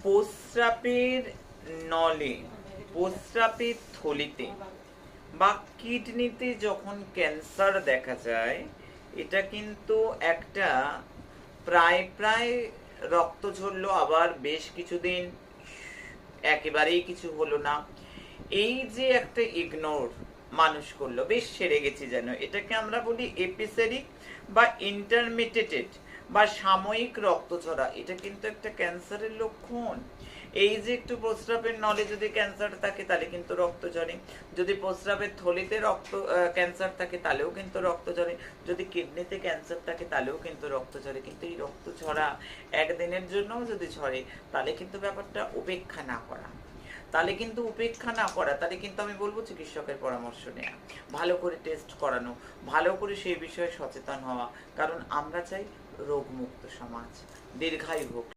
প্রস্রাবের নলে, প্রস্রাবের থলিতে বা কিডনিতে যখন ক্যান্সার দেখা যায়, এটা কিন্তু একটা প্রায় রক্ত ঝরলো, আবার বেশ কিছুদিন একেবারেই কিছু হলো না, এই যে একটা ইগনোর মানুষ করলো, বেশ সেরে গেছি যেন, এটাকে আমরা বলি এপিসেডিক বা ইন্টারমিটেটেড বা সাময়িক রক্তঝরা। এটা কিন্তু একটা ক্যান্সারের লক্ষণ। এই যে একটু প্রস্রাবের নলে যদি ক্যান্সার থাকে তাহলে কিন্তু রক্ত ঝরে, যদি প্রস্রাবের থলিতে ক্যান্সার থাকে তাহলেও কিন্তু রক্ত ঝরে, যদি কিডনিতে ক্যান্সার থাকে তাহলেও কিন্তু রক্ত ঝরে। কিন্তু এই রক্ত ঝরা একদিনের জন্যও যদি ঝরে, তাহলে কিন্তু ব্যাপারটা উপেক্ষা না করা, তাহলে কিন্তু আমি বলবো চিকিৎসকের পরামর্শ নেওয়া, ভালো করে টেস্ট করানো, ভালো করে সেই বিষয়ে সচেতন হওয়া, কারণ আমরা চাই রোগমুক্ত সমাজ, দীর্ঘায়ু হোক।